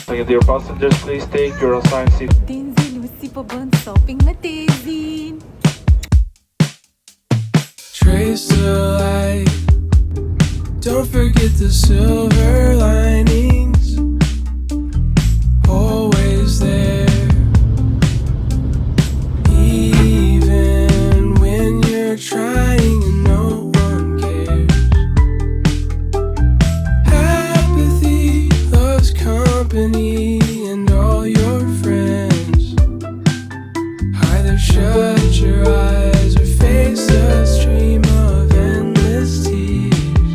Dear passengers, please take your assigned seat. Denzi Lucy po bën shopping me Tezin. Trace the light. Don't forget the silver linings. Always there. Even when you're trying and no one cares. Apathy loves company and all your friends. Either shut your eyes or face the stream of endless tears.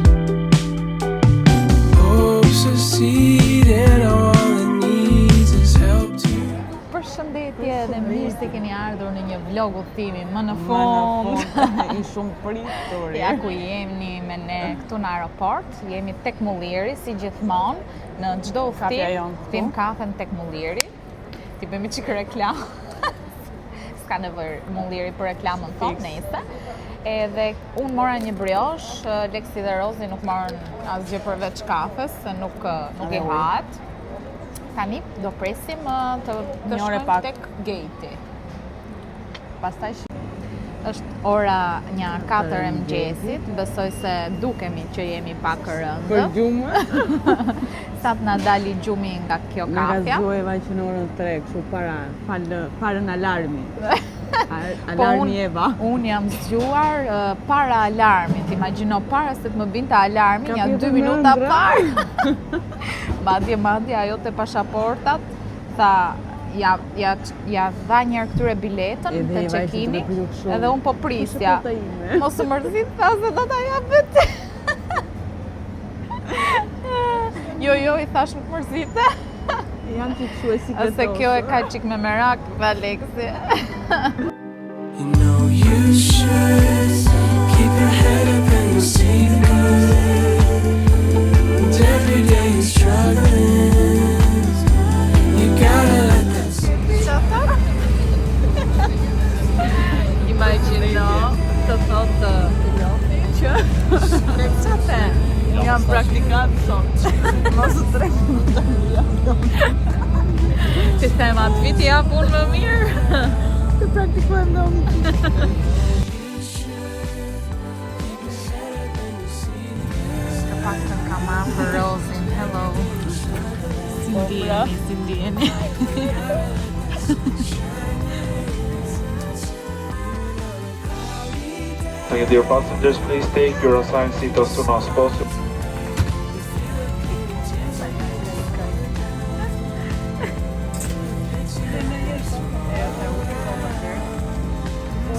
Hope succeed and all it needs is help to. Përshëndetje dhe mirë se keni ardhur në një vlog udhëtimi më në fund. I shumë pritur. Ja ku jemi me ne këtu në aeroport, jemi tek Mullieri si gjithmonë, në çdo Kafja udhëtim, jonë këtu. tim kafen tek Mullieri. Ti bëjmë çik reklam. S'ka nevojë Mullieri për reklamën tonë nëse. Edhe unë mora një brioche, Lexi dhe Rozi nuk morën asgjë përveç kafes, se nuk i hahet. Tani do presim të Një orë shkojmë pak. tek gate-i. Pastaj Është ora një 4 e mëngjesit, besoj se dukemi që jemi pak rëndë. për gjumë, Sa të na dali gjumi nga kjo nga kafja. zgjuajva që në orën 3, kështu parën alarmi. Po Alarmi Eva. unë jam zgjuar para alarmit. Imagjino para se të më binte alarmi, Ka janë 2 pjetur minuta me parë. Madje ajo te pasaportat tha ja dha njërë këtyre biletën Edhe të i vajzë check-ini, të pritur shumë. edhe unë po prisja. Kush e po ta ime? Mos u mërzit, tha se do ta japet. Jo, i thash nuk mërzite. Janë që kështu e sikletosë. Se kjo e ka qik me merak, dhe Alexi. You know you should keep your head up and you'll see good. And every day you're struggling. You gotta let that Imagjino të thotë piloti që qate. Jam praktikant sot. Mos u trek më të Ti them atë viti ja punë më mirë. të praktikojmë dhe unë. Ka pak të kam për Rozin, hello. Si ndjeni. Dear passengers, please take your assigned seat as soon as possible.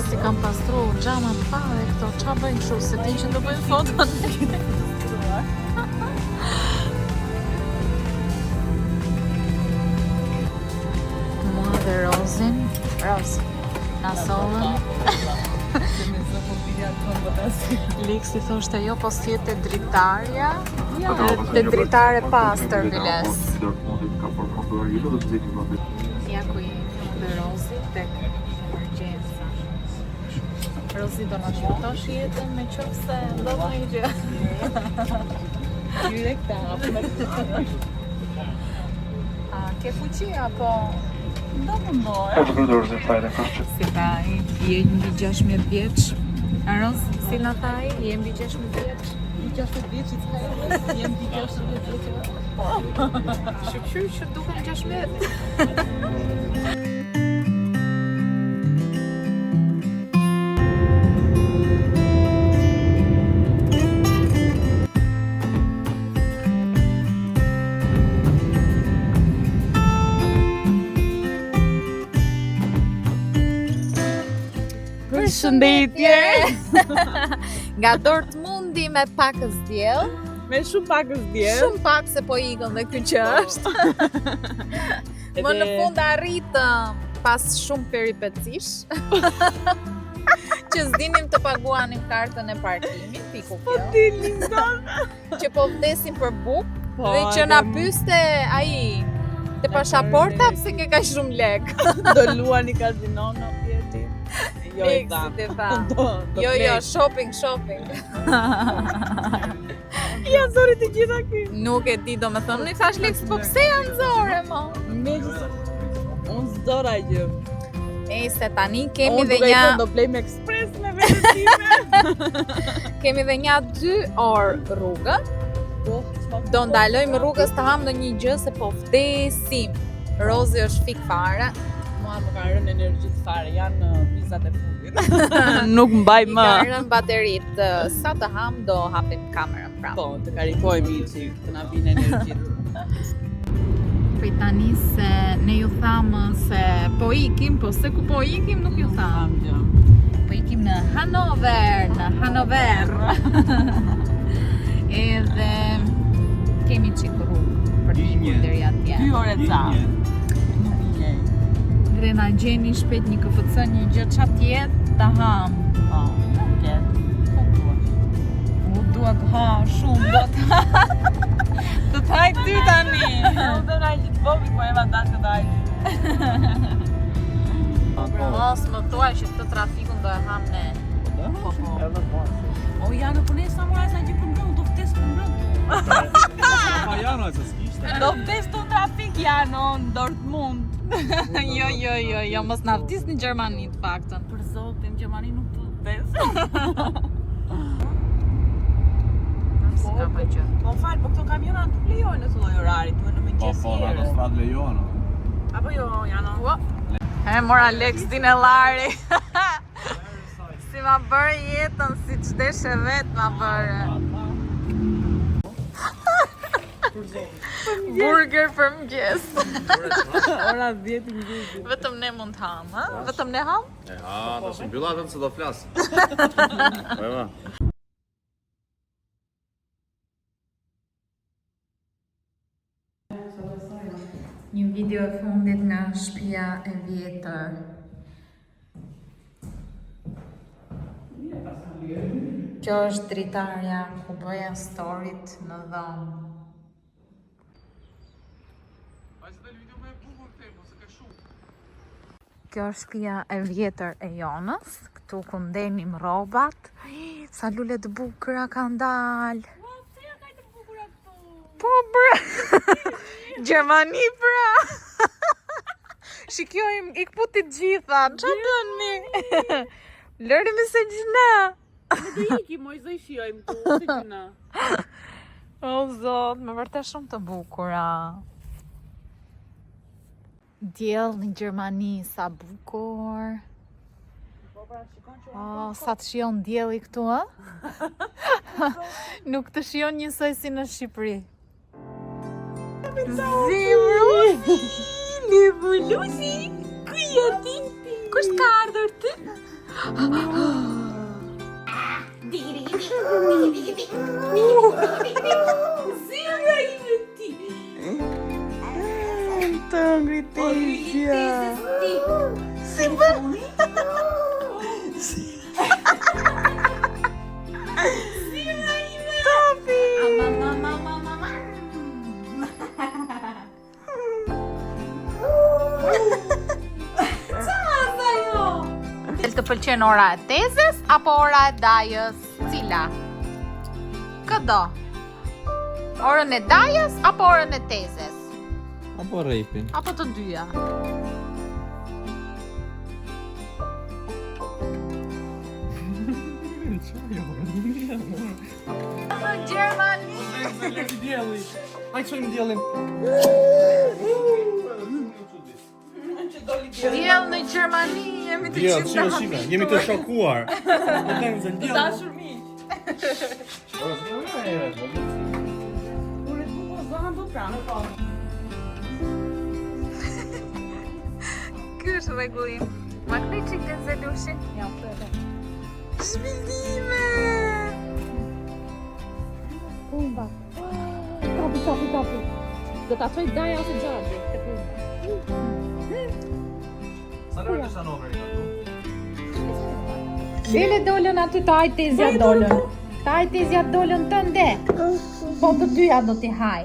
Si kam pastru xhamat fare këto, qa bëjnë kështu, se din që do bëjnë foton. Mua dhe Rozin, na sollën. Liksi thoshte jo, po s'jete dritarja, te dritare pastër biles. Ja ku jemi dhe Rozi tek emergjenca. Rozi do na shpëtosh jetën me qoftë se ndodh një gjë. Direkta. A ke fuqi apo Do më mbore. Have a good order, flight and costume. si tha ai, je mbi 16 vjeç? A Roz, si na tha ai, je mbi 16 vjeç? 16 vjeç i s'ka jem di 16 vjeç. Shqyr që duken 16. Përshëndetje! Nga Dortmundi me pakës diell, Me shumë pakës djerë. shumë pak se po ikën dhe ky që është. Më në fund arritëm pas shumë peripecish. Që s'dinim të paguanim kartën e parkimit, piku kjo. Që po vdesim për buk, dhe që na pyeste ai te pasaporta pse ke kaq shumë lek. Do luani kazino në pjeti. Jo e ta. Ti tha. Do Jo, plek. shopping. Ja zori të gjitha ky. Nuk e di, do me thënë, i thash Lex, po pse janë zore, zora gjë. Nëse tani kemi Unë dhe duke i një thënë do blejmë ekspres me vetën time. kemi dhe një 2 orë rrugë. Do ndalojmë rrugës të ham ndonjë gjë se po vdesim. Rozi është fik fare. Mua më kanë rënë energji fare, janë vizat e fundit. Nuk mbaj I më. ka rënë baterit. Sa të ham do hapim kamerën prapë. Po, të karikojmë i që të na vinë energjit. Prej tani se ne ju thamë se po ikim, po se ku po ikim nuk ju thamë. gjë. Po ikim në Hanover. Edhe kemi qikë rrugë për të ikur deri atje. 2 orë ca. Dhe na gjeni shpejt një KFC, një gjë qa tjetë të ham. Po, okej. U dua të ha shumë, do të ha. Të thaj ty tani. U dhe na gjithë vogël, po eva datë të dajtë. Mos më thuaj që këtë trafikun do e ham ne. Po. O, janë për ne sa mora sa gjë për mbrëm, do vdes për mbrëm. Do vdes të trafik janë në Dortmund. Jo, mos na vdis në Gjermani të paktën. Për zotin, Gjermani nuk të vdes. Si ka pa gjë. Po fal, po këto kamiona nuk lejojnë në të lloj orari, duhen në mëngjes herë. Apo jo, janë. E mora Lex Dinellari. Si ma bërë jetën, si qdeshe vetë ma bërë. Burger për mëngjes. Ora 10 mëngjesit. Vetëm ne mund të ham, ha? Vetëm ne ham? Do shumë mbyllatën se do flasë. Po ma. Një video e fundit nga shtëpia e vjetër. Kjo është dritarja ku bëja storit në dhomë. Kjo është shtëpia e vjetër e Jonës, këtu ku ndenim rrobat. Sa lule të bukura kanë dalë. Po bre. Gjermani pra. Shikojmë i kputit gjitha. Çfarë bën mi? Lërimi se gjina. Ne do ikim, moj zë shijojmë këtu, si gjëna. O zot, me vërtet shumë të bukura. Diell në Gjermani, sa bukur. Oh, sa të shion dielli këtu, ha? Nuk të shion njësoj si në Shqipëri. Zemrusi, Levulusi, ku je ti? Kush ka ardhur ti? Zemra ime ti. Të ngritesja. Si bën? Zemra ime. Topi. Të pëlqen ora e tezës apo ora e dajës? Cila? Këdo? Orën e dajës apo orën e tezës? Apo rejpin. Apo të dyja? Gjermani! Aj qojmë djelin. Diell në Gjermani, jemi të Djel, gjitha. shime, jemi të shokuar. Dashur miq. Unë po zonë do pranë. Ky është rregullim. Ma këtej qik të zelushin? Ja, po edhe. Shpildime! Pumba. Kapi. Do ta çoj daja ose xhaxhi te pumba. Sa në është Hanover i këtu? Lele dolën aty të ajtezja dolën. Të ajtezja dolën të nde. Po të dyja do t'i haj.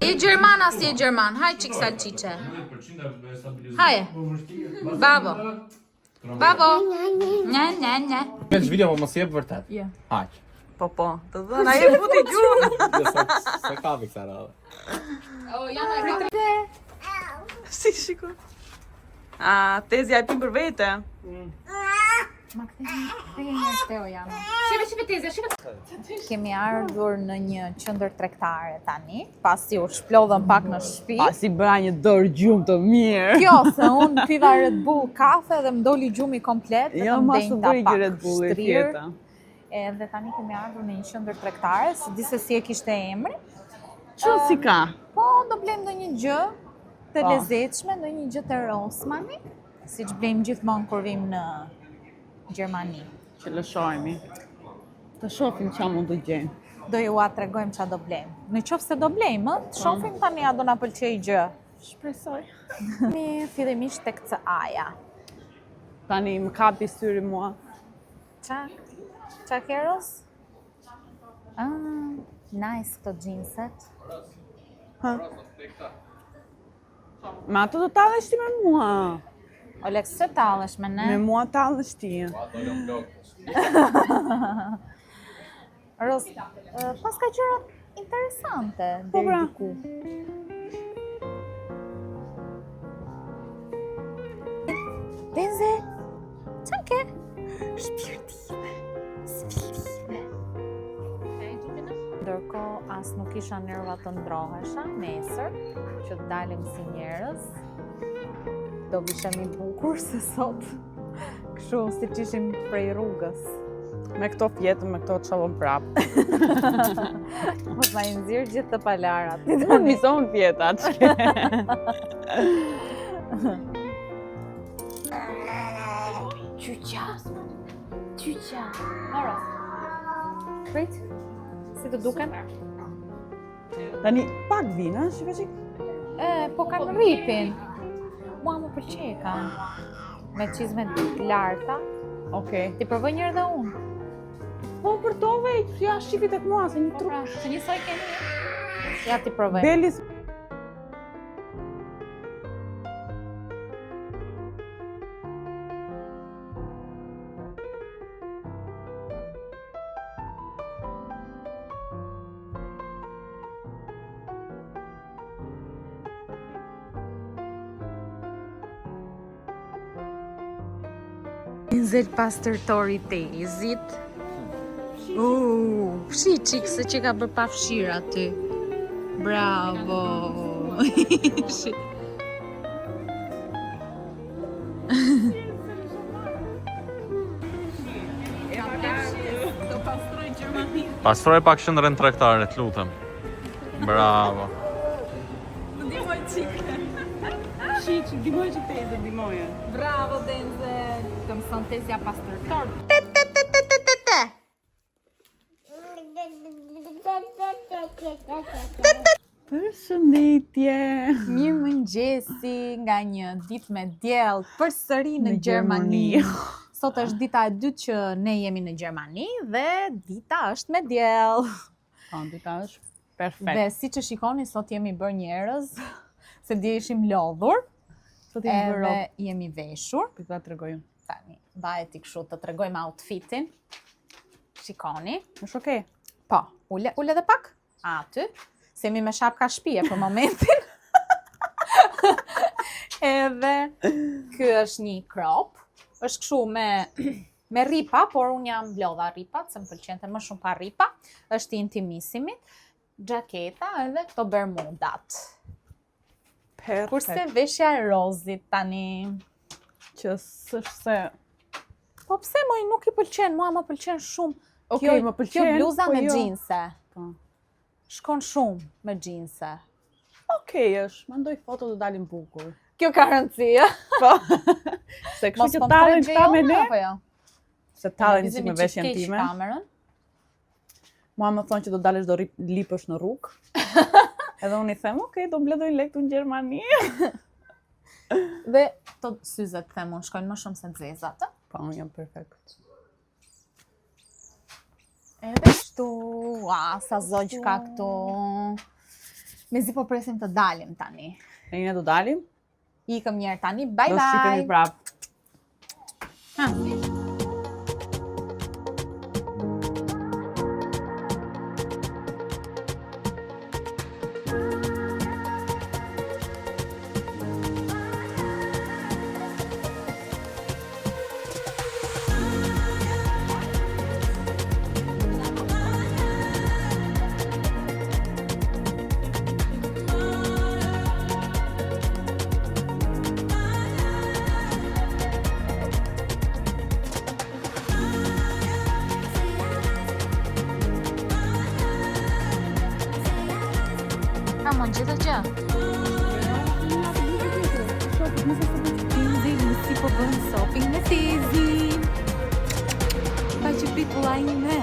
Je Gjerman as je Gjerman? Haj qik salqiqe. Haje. Babo. Nja. Me që video po mos jebë vërtet. Ja. Haq. Po. Të dhëna je futi gjuhën. Se kapi kësa radhe. O, janë e Si shiko. Tezja e pim për vete. Ma këtë një Teo janë. Shive Tezja, shive. Kemi ardhur në një qendër tregtare tani, pasi u shplodhëm pak në shtëpi. Pasi bëra një dorë gjumë të mirë. Kjo, se unë piva Red Bull kafe dhe më doli gjumi komplet. Jo, mas të bëj që Red Bull e fjeta. Edhe tani kemi ardhur në një qendër tregtare, se di se si e kishte emri. Që si ka? Po, do blejmë ndonjë gjë të lezetshme, ndonjë gjë të Rossmanni, siç blejmë gjithmonë kur vim në Gjermani. Që lëshojmi. Të shohim çfarë mund të gjejmë. Do ju a tregojmë çfarë do blejmë. Në qoftë se do blejmë, të shohim tani a do na pëlqej gjë. Shpresoj. Mi fillimisht tek CA-ja. Tani më kapi syri mua. Qa Keros? Nice këto jeanset. Me ato do tallesh ti me mua. Olex, se tallesh me ne? Me mua tallesh ti. Ros, pas ka qëra interesante deri diku. Denze, qa ke? Shpirtime. Ndërkohë as nuk isha nerva të ndrohesha nesër, që të dalim si njerëz. Do vishem i bukur se sot. Kështu si që ishim prej rrugës. Me këto fjetë, me këto të shavon prapë. Mos na i nxirr gjithë të palarat. Unë mison fjetat. Qyqa. Moro. Prit. Si të duken? Tani pak vina, shiko qik. Po kanë ripin. Mua më pëlqej kanë. Me çizme të larta. Okej. Ti provoj njërë dhe unë. Po për tove, ja shqipi tek mua, se një trup. Se njësoj keni. Ja ti provoj. Belis. Nxel pas tërtori tezit. Fshi qik se që ka bërë pa fshira ty. Bravo. Pastroj pak qendrën tregtare, të lutem. Bravo. Qik, dimoj që tezë, dimoje. Bravo, Denzel. Të mëson Tezja pas tërtor. Përshëndetje. Mirë mëngjesi nga një ditë me diell përsëri në Gjermani. Sot është dita e dytë që ne jemi në Gjermani dhe dita është me diell. Dita është perfekt. Dhe si që shikoni, sot jemi bërë njerëz, se dje ishim lodhur, edhe jemi veshur. Pita të regojnë. Tani, bahet i kështu të tregojmë outfitin. Shikoni. Është okej? Po, ule dhe pak? Aty. Se jemi me shapka shtëpie për momentin. Edhe ky është një crop. Është kështu me ripa, por unë jam blodha ripat, se më pëlqente më shumë pa ripa. Është intimissimit, xhaketa edhe këto bermudat. Perfekt. Kurse veshja e rozit tani. Që s'është se... Po pse moj nuk i pëlqen, mua më pëlqen shumë. Okej, më pëlqen, Kjo bluza po me jo. xhinse. Po. Shkon shumë me xhinse. Okej është, mendoj foto të dalin bukur. Kjo ka rëndësi, ë? Po. Se kështu që tallen këta me ne, apo jo? se tallen si me veshjen time. Kamerën. Mua më thonë që do dalesh do lipësh në rrugë. Edhe unë i them, okej, do mbledhoj lekë në Gjermani. Dhe to syzet them unë shkojnë më shumë se nxezat, ë? Po, unë jam perfekt. Edhe kështu, sa zogj ka këtu. Mezi po presim të dalim tani. E një do dalim? Ikëm njerë tani, bye Do bye! shikemi prapë. gjë. Tezin si po bën shopping me Tezin. Pa që prit vëllai ime.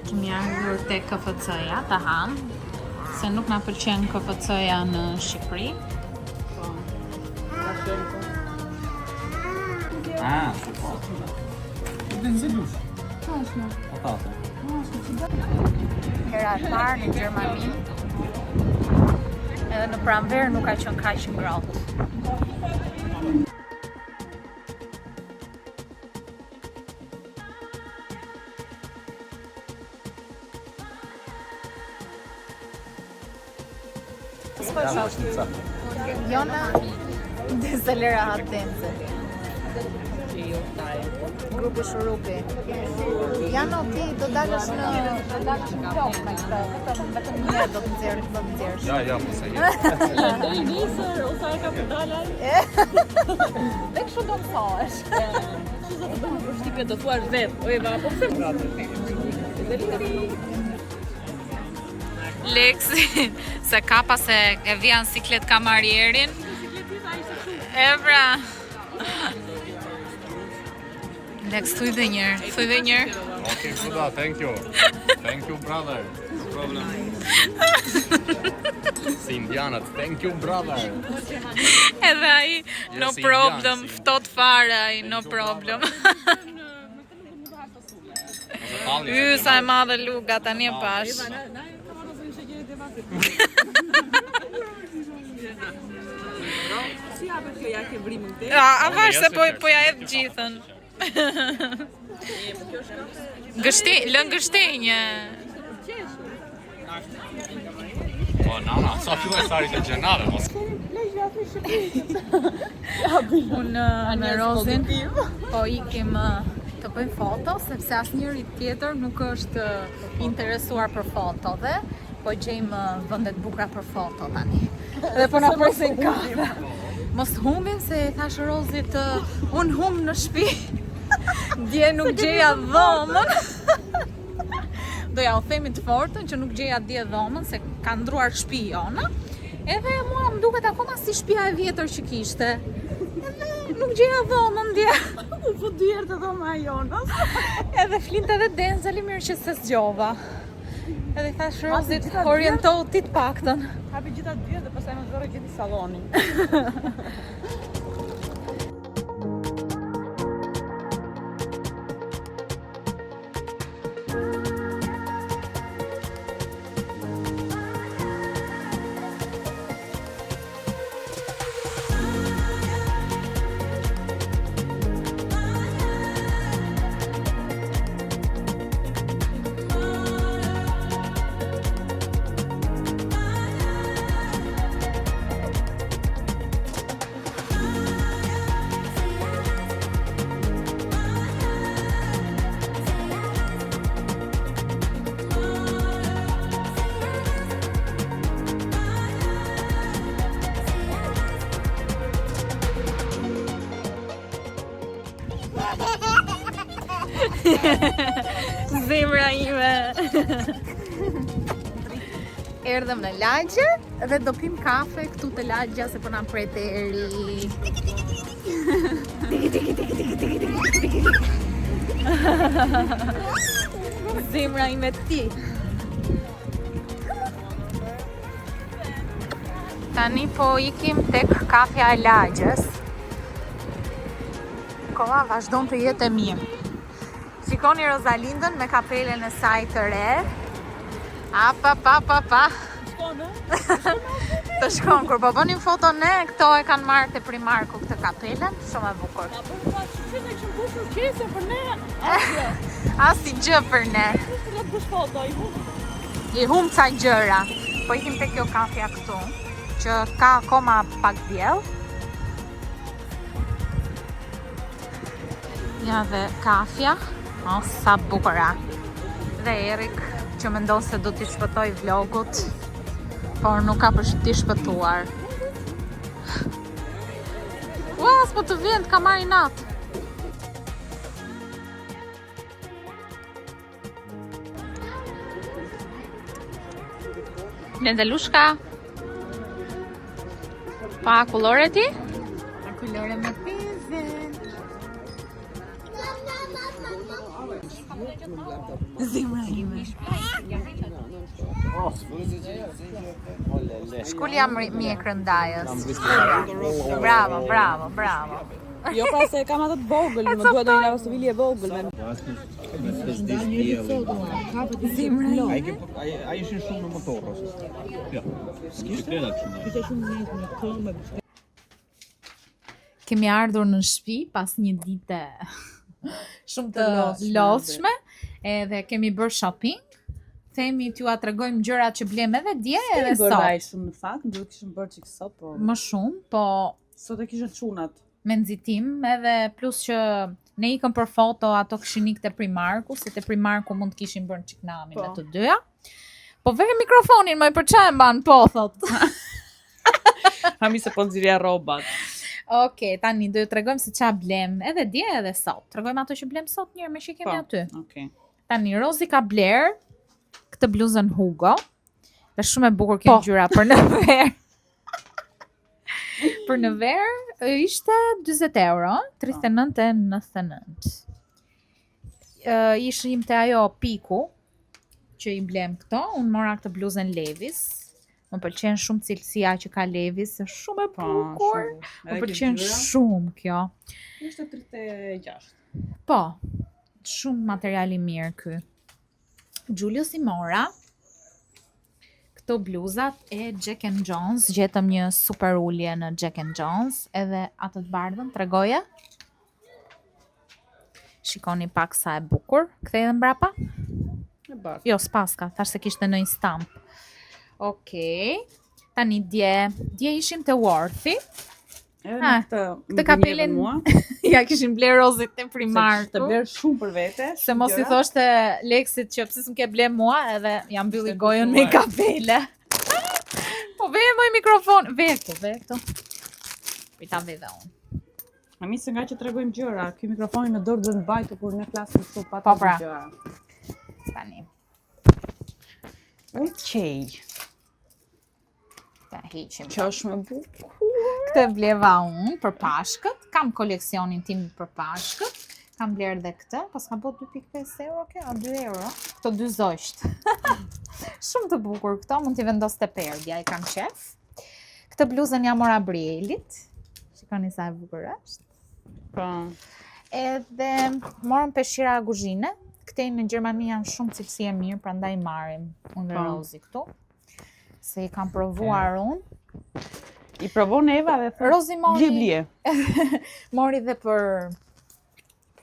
Kemi ardhur te KFC-ja ta ham, se nuk na pëlqen KFC-ja në Shqipëri. Hera e parë në Gjermani, edhe në pranverë nuk ka qenë kaq ngrohtë. Jona deselera hatense. Grupi Shurupi. Jano, ti do dalësh në vlog me këtë, vetëm një do të nxjerrësh. Ja, po se je. Dhe kështu do mësohesh. Do thuash vetë, ojeva, po pse Leksi, se kapa se e vjen siklet kamarierin. Evra. Lex, thuj dhe njërë. Okay, Buddha, thank you. Thank you, brother. No problem. Si indianët, thank you, brother. Edhe ai, no problem, ftot fare ai, no problem. Sa e madhe luga, tani e pash. si japet kjo ja ke vrimën te? A vash se po ja edh gjithën. Lën gështenje. Po, nana, sa filloj sari të gjenave, mos. Unë me Rozin po ikim të bëjmë foto, sepse asnjëri tjetër nuk është interesuar për foto dhe po gjejmë vendet bukura për foto tani. Dhe po na presin kafe. Mos humbim se thash Rozit, unë humb në shtëpi. Dje nuk gjeja dhomën. Doja u themi të fortën që nuk gjeja dje dhomën se ka ndruar shtëpi jona. Edhe mua më duket akoma si shtëpia e vjetër që kishte. Edhe nuk gjeja dhomën dje. U po dy herë të dhoma e jonës. Edhe flinte edhe Denzeli mirë që se zgjova. Edhe thash Rozit, orientohu ti të paktën. Hapi gjitha dy dhe pastaj më zgorë gjithë sallonin. Zemra ime. Erdhëm në lagje dhe do pim kafe këtu te lagja se po na pret eri. Zemra ime ti. Tani po ikim tek kafja e lagjes. Koha vazhdon të jetë e mirë. Shikoni Rosalindën me kapelen e saj të re. Pa. Të shkon, kur po bënim foto ne, këto e kanë marrë te Primarku këtë kapelen, shumë e bukur. Asi gjë për ne. I hum ca gjëra. Po ikim te kjo kafja këtu, që ka akoma pak diell. Ja dhe kafja. Sa bukura. Dhe Erik që mendon se do t'i shpëtoj vlogut, por nuk ka për t'i shpëtuar. Ua, s'po të vjen, ka marrë natë. Lendelushka. Pa kullore ti? Pa kullore me peze. Zemra ime. Shkulli jam mjekrë ndajës. Bravo, bravo, bravo. Jo pra se kam atë të vogël, më duhet do një lavastovili e vogël. Zemra ime. Ai ishin shumë në motor ose. Jo. S'kishte shumë. Kemi ardhur në shtëpi pas një dite shumë të lodhshme, edhe kemi bërë shopping. Themi t'ju tregojmë gjërat që blem edhe dje edhe sot. Bërai shumë në fakt, duhet kishim bërë çik sot, po Më shumë, po sot e kishën çunat. me nxitim, edhe plus që ne ikëm për foto, ato kishin ikë te Primarku, se te Primarku mund të kishin bërë çik namin me të dyja. Po vere mikrofonin më për çfarë mban po thot. Hami se po nxirja rrobat. Okej, tani do ju tregojmë se ç'a blem edhe dje edhe sot. Tregojmë ato që blem sot njëherë me që kemi aty. Okej. Tani Rozi ka bler këtë bluzën Hugo. Është shumë e bukur kjo ngjyra për në verë. Për në verë ishte 40 euro, 39,99. Ishim te ajo Piku që i blem këto. Unë mora këtë bluzën Levis. Më pëlqen shumë cilësia që ka Levis, është shumë e bukur. Më pëlqen shumë kjo. Ishte 36. Po, shumë material i mirë ky. Julius i mora këto bluzat e Jack and Jones, gjetëm një super ulje në Jack and Jones, edhe atë të bardhën, tregoje. Shikoni pak sa e bukur, kthej edhe mbrapa. E bardhë. Jo, s'paska, thash se kishte në një stamp. Okej. Tani dje ishim te Worthy. Edhe këtë kapelen ja kishin bler Rozit te Primarku. Të bler shumë për vete. Se mos i thoshte Leksit që pse s'm ke ble mua, edhe jam mbylli gojën me kapele. Po ve më mikrofon, ve këtu. Pita ve dhe unë. Ami se nga që tregojmë gjëra, ky mikrofoni në dorë do të mbajtur kur ne flasim këtu pa Po, pra. gjëra. Tani. Okej. Ta hiqim. Kjo është më bukur. Këtë bleva unë për Pashkët. Kam koleksionin tim për Pashkët. Kam bler dhe këtë, pas ka bot 2.5 euro kjo, a 2 euro. Këto dy zosht. Shumë të bukur këto, mund t'i vendos të perdja, i kam qef. Këtë bluzën ja mora Brielit. Shikoni sa e bukur është. Po. Edhe morëm peshqira aguzhine. Këtej në Gjermani janë shumë cilësi e mirë, prandaj marrim unë dhe Rozi këtu. Se i kam provuar unë. I provon Eva dhe thë. Rozi mori Blie. mori dhe për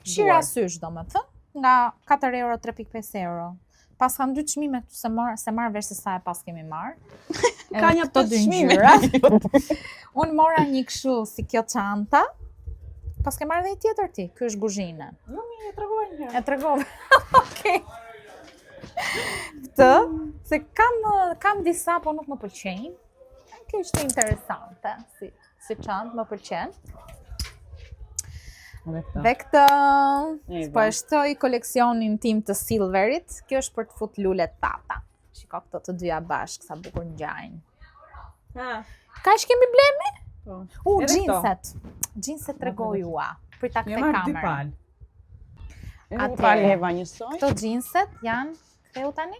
shira sysh, domethënë, nga 4 euro 3.5 euro. Pas kanë 2 çmime këtu se marr vesh se sa e pas kemi marr. Ka një këto të dy çmime. ngjyra. Unë mora një kështu si kjo çanta. Pas ke marrë dhe një tjetër ti, ky është guzhine. Jo, mi e tregova një herë. E tregova. Okej. Këtë, se kam disa, po nuk më pëlqejnë. Kjo është interesante, si çantë më pëlqen. Dhe këtë, po e shtoj koleksionin tim të Silverit. Kjo është për të fut lulet tata. Shiko këto të dyja bashkë, sa bukur ngjajnë. Ka që kemi blemi? Gjinset. Gjinset tregojua. Prita këte kamerën. Edhe pal Eva njësoj. Këto gjinset janë, ktheu tani?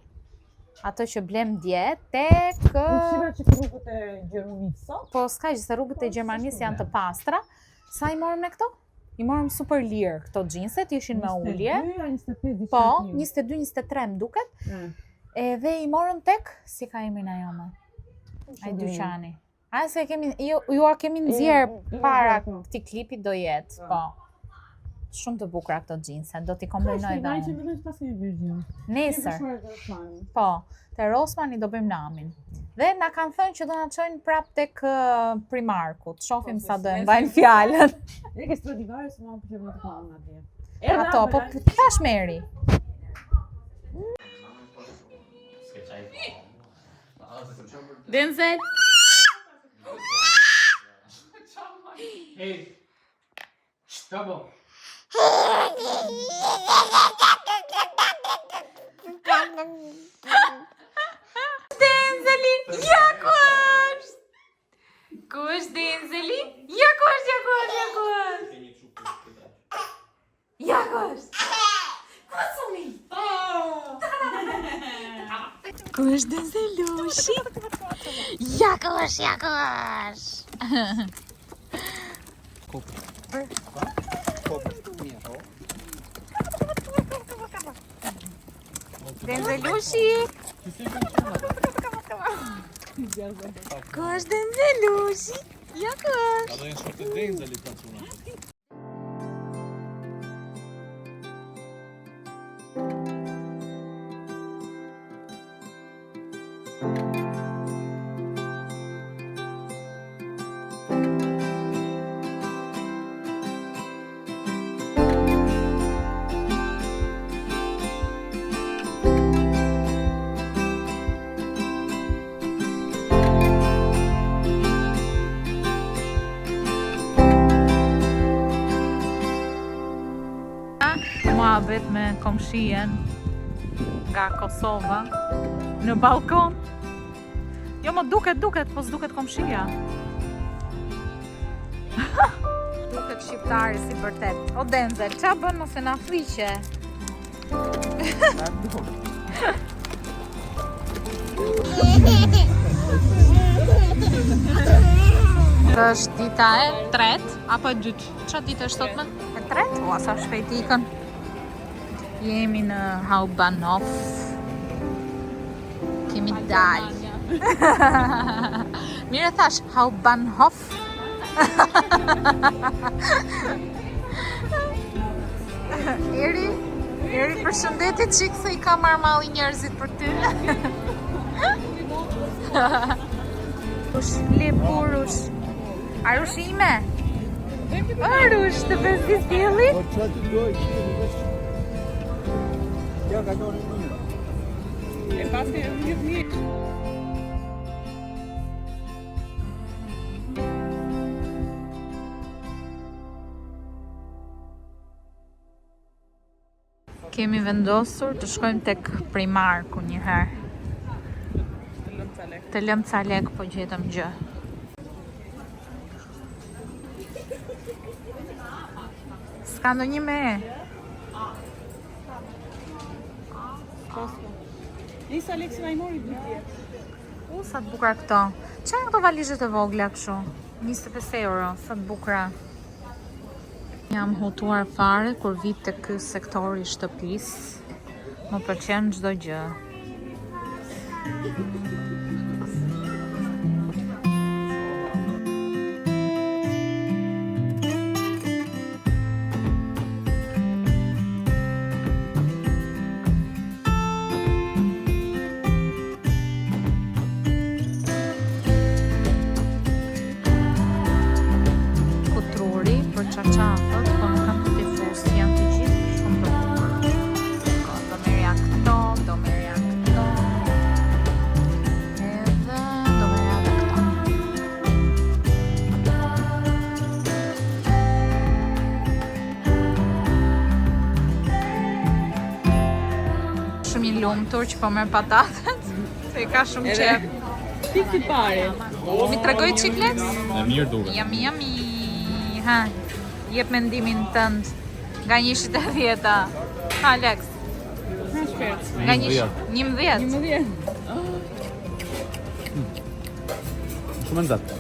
Ato që blem dje, tek... Shqipa që rrugët e Gjermanisë sot? Po s'ka që se rrugët e Gjermanisë janë të pastra. Sa i morëm ne këto? I morëm super lirë. Këto gjinset ishin me ulje. 22, 25, Po, 22-23 më duket. Edhe i morëm tek, si ka emrin ajo me? Ai dyqani. A se kemi, ju a kemi nxjerr para këtij klipi do jetë, po. Shumë të bukura këto xhinse, do t'i kombinoj dhe unë. Nesër. Po, te Rosmani do bëjmë namin. Dhe na kanë thënë që do na çojnë prap tek Primarku. Të shohim sa do e mbajnë fjalën. Ne ke Stradivarius se më pëlqen më të kam atje. Ato, po tash meri. Denzel. Hey. Stop. Denzeli, Ku është Denzelushi? Jakosh! Denzelushi! Ku është Denzelushi? Jakosh! Ale jeszcze ty Denzeli pracuje. Muhabet me komshien nga Kosova në balkon. Jo, më duket, po s'duket komshia. Duket shqiptari si vërtet. O Denzel, qa bën mos e na friqe? Është dita e tretë apo e dytë? Çfarë ditë është sot më? E tretë? Ua, sa shpejt ikën. Jemi në Haubanov. Kemi dalë. Mire thash, Haubanov. Eri përshëndetje qik se i ka marrë malli njerëzit për ty. Lepurush. Arush ime? Arush, të bezdis djelit? Kemi vendosur të shkojmë tek Primarku një herë. Të lëm ca lek po gjetëm gjë. S'ka ndonjë me e? Nisa Aleksi na i mori bitje. Sa të bukra këto. Qa e këto valizhet e vogla kështu? 25 euro, sa të bukra. Jam hutuar fare kur vit të ky sektori shtëpis. Më pëlqen çdo gjë. Çarçafët, po më kam të tifus, janë të gjithë shumë të bukur. Do merja këto, do merja këto. Edhe do merja dhe këto. Shumë i lumtur që po merr patatet, se i ka shumë qef. Piki pare. Mi tregoj çiklet? E mirë duket. Yummy. Ha. Jep mendimin tënd nga 1-10-a. Ha, Alex. Na shpert. Nga 11. 11. Shumë nxehtë.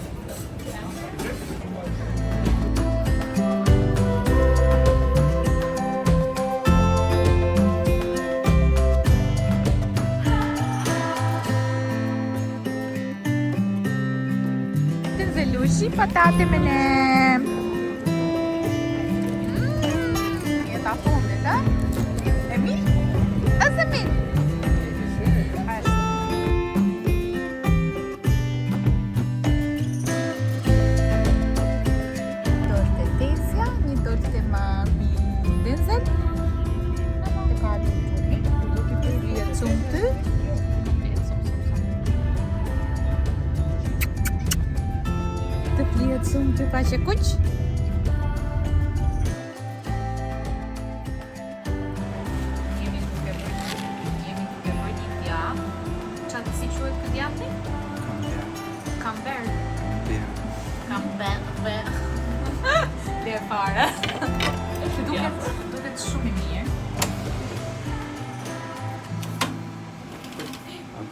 Denzelushi, patate me nem. Jeta fundit, a? E mirë? Ase mirë? Torte Tesja, një torte mami Denzel. Të ka të turi, do t'i përri e cumë ty. Të plihet shumë të pa që kuq. Jemi duke bërë një djatë. Qatë si quhet këtë djati? Kamber. Kamber. Le fare. Duket shumë i mirë.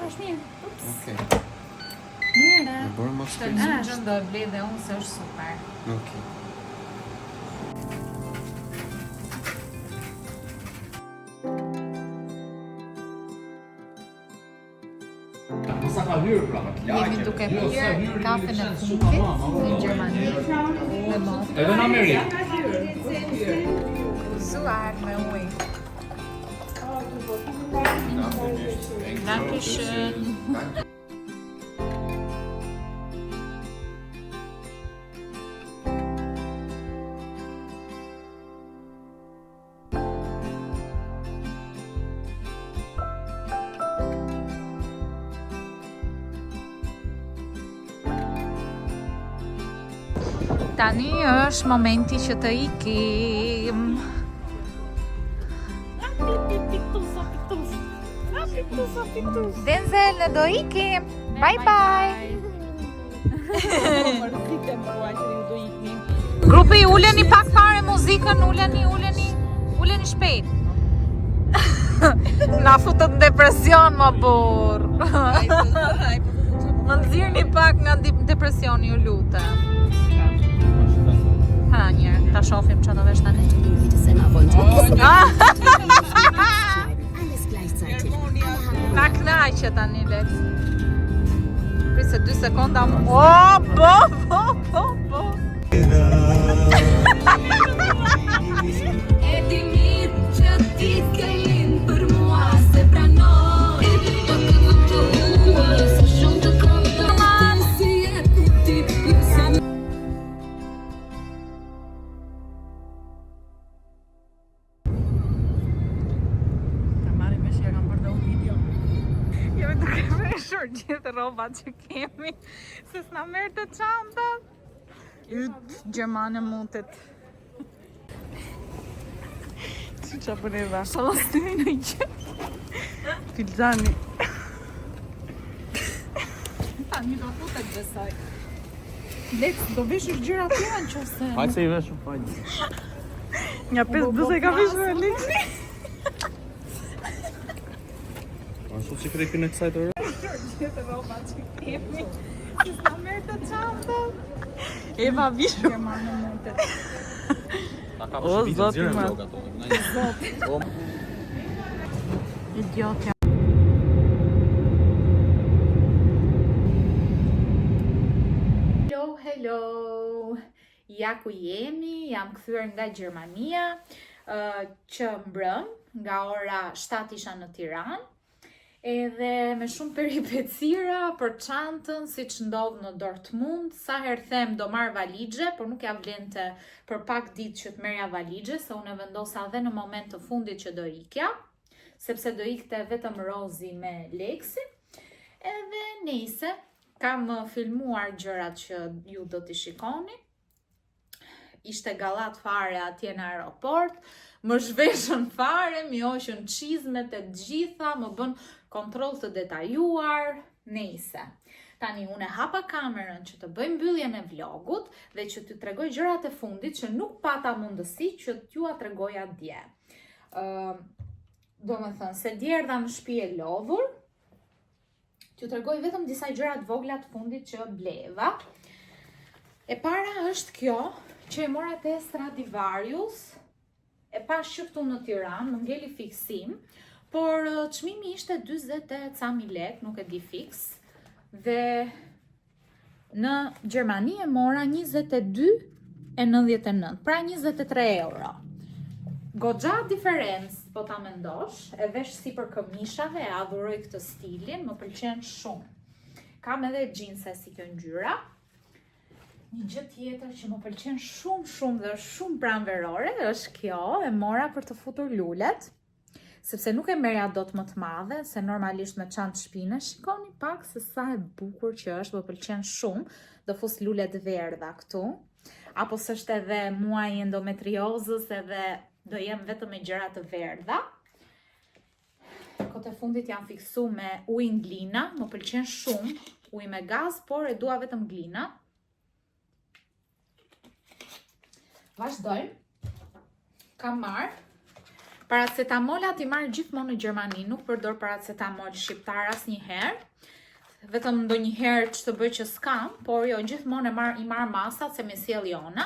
Është Okej. Mire. Bërë më Të gjë do e blej dhe unë se është super. Okej. Sa ka hyrë pra. Jemi duke pirë kafen e fundit në Gjermani me mos. Edhe në Amerikë. Gëzuar me ujë. Dankeschön. Tani është momenti që të ikim. Denzel, ne do ikim. Bye bye. Grupi, uleni pak fare muzikën, uleni shpejt. Na futët në depresion, më burr. Më nxirni pak nga depresioni, ju lutem. Ha njerë, ta shofim që do vesh tani. Na knaqe tani, Lex. Prise 2 sekonda. Bo. E di mirë që ti ke lind për mua se pranoj. Së shumë të kontoj si e ti pjesa. Ta marrim me shja kam bërë un video. Jemi duke veshur gjithë rrobat që kemi, se s'na merr të çantat. Yt Gjermane mutet. Si qa përneva? Sallastëri në gjë. Filxani. Tani do futet besoj. Lex, do veshur gjëra tjera nëse. Hajde se I veshëm, hajde. Nga 5 bluza I ka veshur Alexi. Ashtu që krepin e kësaj të rrë? Gjithë rrobat që kemi, se s'na merr të çantat. Eva vishu. Gjermane mutet. O, zoti ma. Idiotja. Hello. Ja ku jemi, jam kthyer nga Gjermania, që mbrëm, nga ora 7 isha në Tiranë. Edhe me shumë peripecira për çantën, siç ndodh në Dortmund, sa herë them do marr valixhe, por nuk ja vlente për pak ditë që të merrja valixhe, se unë vendosa edhe në moment të fundit që do ikja, sepse do ikte vetëm Rozi me Lexi. Edhe nejse, kam filmuar gjërat që ju do t'i shikoni. Ishte gallat fare atje në aeroport, më zhveshën fare, më hoqën çizmet e gjitha, më bën kontroll të detajuar, nejse. Tani unë hapa kamerën që të bëj mbylljen e vlogut dhe që t'ju tregoj gjërat e fundit që nuk pata mundësi që t'ju a tregoja dje. Do me thënë, se dje erdha në shtëpi e lodhur, t'ju tregoj vetëm disa gjëra të vogla të fundit që bleva. E para është kjo, që e mora te Stradivarius, e pash që këtu në Tiranë, më ngeli fiksim, por çmimi ishte 40.000 lekë, nuk e di fiks, dhe në Gjermani e mora 22,99, pra 23 euro. Goxha diferencë, po ta mendosh, e vesh si për këmishave, e adhuroj këtë stilin, më pëlqen shumë. Kam edhe xhinse si kjo ngjyra. Një gjë tjetër që më pëlqen shumë dhe është shumë pranverore është kjo, e mora për të futur lulet, sepse nuk e merja dot më të madhe, se normalisht me çantë shpine, shikoni pak se sa e bukur që është, më pëlqen shumë, do fus lulet verdha këtu, apo s'është edhe muaji endometriozës edhe do jem vetëm me gjëra të verdha. Kote fundit jam fiksu me ujë glina, më pëlqen shumë, ujë me gaz, por e dua vetëm glina. Vazhdojmë. Kam marrë paracetamolat I marr gjithmonë në Gjermani, nuk përdor paracetamol shqiptar asnjëherë. vetëm ndonjëherë që të bëj që s'kam, por jo, gjithmonë i marr masat se me sjell jona.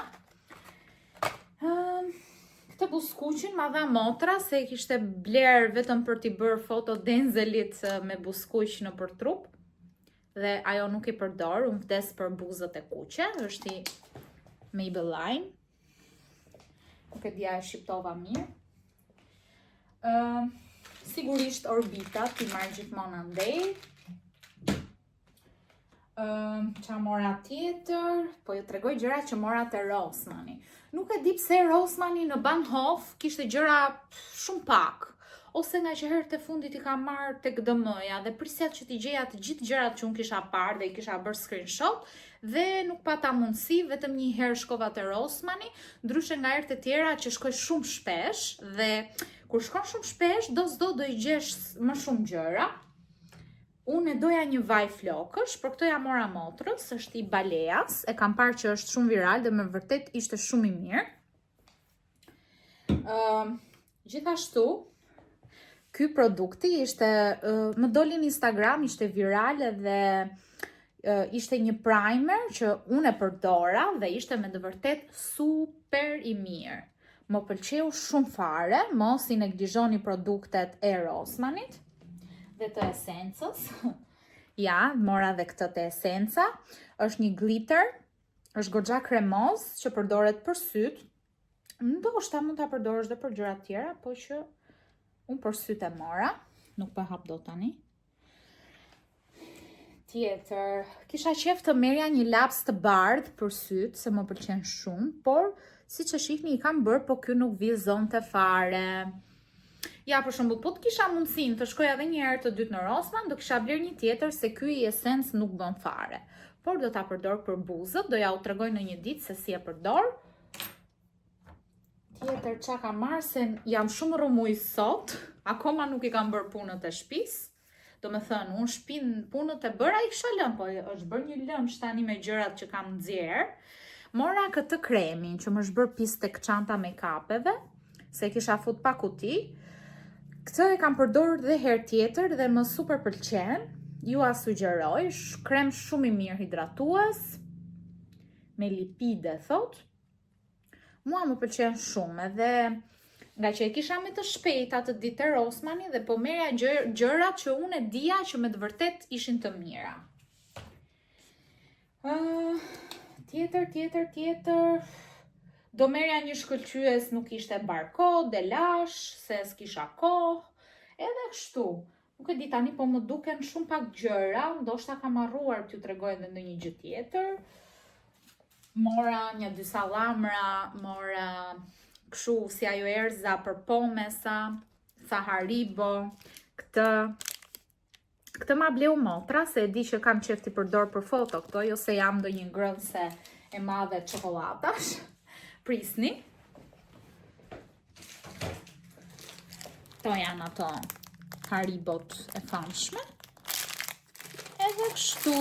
Këtë buskuqin ma dha motra se e kishte bler vetëm për t'i bërë foto Denzelit me buskuq në për trup. Dhe ajo nuk i përdor, unë vdes për buzët e kuqe, është i Maybelline. Nuk e dja e shqiptova mirë. Sigurisht Orbita, ti marrë gjithmonë andej. Qa mora tjetër, po ju tregoj gjëra që mora te Rossmani. Nuk e di pse Rossmani në Bahnhof kishte gjëra shumë pak. Ose nga që herët e fundit i ka marrë tek DM-ja dhe prisja që t'i gjeja të gjithë gjërat që unë kisha parë dhe i kisha bërë screenshot dhe nuk pata mundësi, vetëm një herë shkova te Rossmani, ndryshe nga herët e tjera që shkoj shumë shpesh dhe kur shkon shumë shpesh, do i gjesh më shumë gjëra. Unë e doja një vaj flokësh, për këto ja mora motrës, është i Baleas, e kam parë që është shumë viral dhe me vërtet ishte shumë i mirë. Gjithashtu, ky produkti ishte, më doli në Instagram, ishte viral dhe ishte një primer që unë e përdora dhe ishte me të vërtet super i mirë. Më pëlqeu shumë fare, mos i neglizhoni produktet e Rossmanit dhe të esencës. Ja, mora dhe këtë të esenca. Është një glitter, është goxha kremoz që përdoret për syt. Ndoshta mund ta përdorësh dhe për gjëra tjera, po që unë për syt e mora, nuk për hap do tani. Tjetër, kisha qef të merja një laps të bardh për syt, se më pëlqen shumë, por si që shihni i kam bërë, po kjo nuk vizon të fare. Ja, për shembull, po të kisha mundësin të shkoj edhe një herë të dytë në Rossmann, do kisha bler një tjetër se ky i esens nuk bën fare. Por do ta përdor për buzët, do ja u tregoj në një ditë se si e përdor. Tjetër qa ka marrë se jam shumë rrëmuj sot, akoma nuk i kam bërë punët e shtëpis. Do me thënë, unë shpinë punët e bëra i kisha lënë, po është bërë një lëmsh tani me gjërat që kam nxjerr. Mora këtë kremin që më është bërë pis tek çanta make-upeve, se kisha fut pa kuti. Këtë e kam përdorur dhe herë tjetër dhe më super pëlqen. Ju a sugjeroj, krem shumë i mirë hidratues, me lipide thot. Mua më pëlqen shumë edhe nga që e kisha me të shpejta të ditë e Rossmani dhe po merja gjëra që unë e dija që me të vërtet ishin të mira. Tjetër. Do merja një shkëlqyes nuk ishte barko, delash, se s'kisha kohë, edhe kështu. Nuk e di tani, po më duken shumë pak gjëra, ndoshta kam harruar t'ju tregoj edhe në një gjë tjetër. Mora një dy salamra, mora kështu si ajo erza për pomesa, sa Haribo, këtë ma bleu motra, se e di që kam qef t'i përdor për foto këto, jo se jam do një ngrënëse e madhe çokoladash. Prisni. To janë ato Haribot e famshme. Edhe kështu.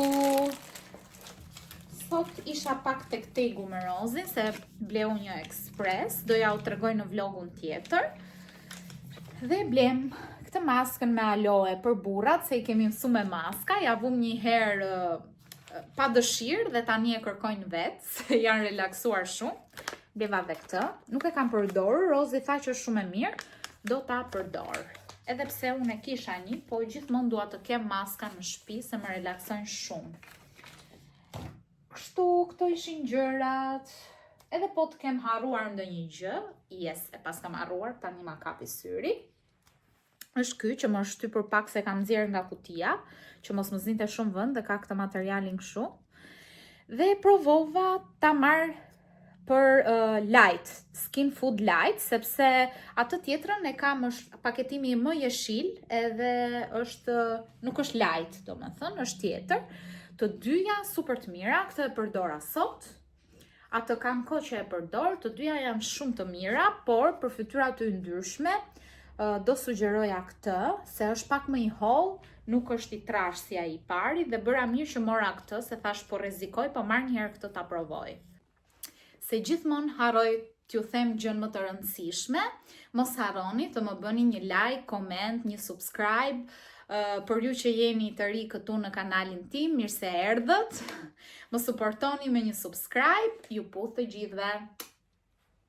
Sot isha pak tek Tegu me rozin, se bleu një ekspres, doja u tregoj në vlogun tjetër. Dhe blem këtë maskën me aloe për burrat, se i kemi mësu me maska, ja vum një herë pa dëshirë dhe tani e kërkojnë vetë, se janë relaksuar shumë. Bleva dhe këtë, nuk e kam përdorur, Rozi tha që është shumë e mirë, do ta përdor. Edhe pse unë e kisha një, po gjithmonë dua të kem maska në shtëpi se më relaksojnë shumë. Kështu, këto ishin gjërat, edhe po të kem harruar ndonjë gjë, e pas kam harruar, tani ma kapi syri. Është ky që më shtypur pak se kam nxjerr nga kutia, që mos më zinte shumë vend dhe ka këtë materialin kështu. Dhe provova ta marr për light, skin food light, sepse atë tjetrën e kam është paketimi më jeshil, edhe nuk është light, do me thënë, është tjetër. Të dyja super të mira, këtë e përdora sot, atë kam kohë që e përdor, të dyja janë shumë të mira, por për fytyra të ndryshme, do sugjeroja këtë, se është pak më i holl, nuk është i trash si ai i pari, dhe bëra mirë që mora këtë, se thash po rrezikoj, po marr një herë këtë ta provoj. Se gjithmonë harroj t'ju them gjën më të rëndësishme, mos harroni të më bëni një like, koment, një subscribe, Për ju që jeni të ri këtu në kanalin tim, mirë se erdhët. Më suportoni me një subscribe, ju puth të gjithëve.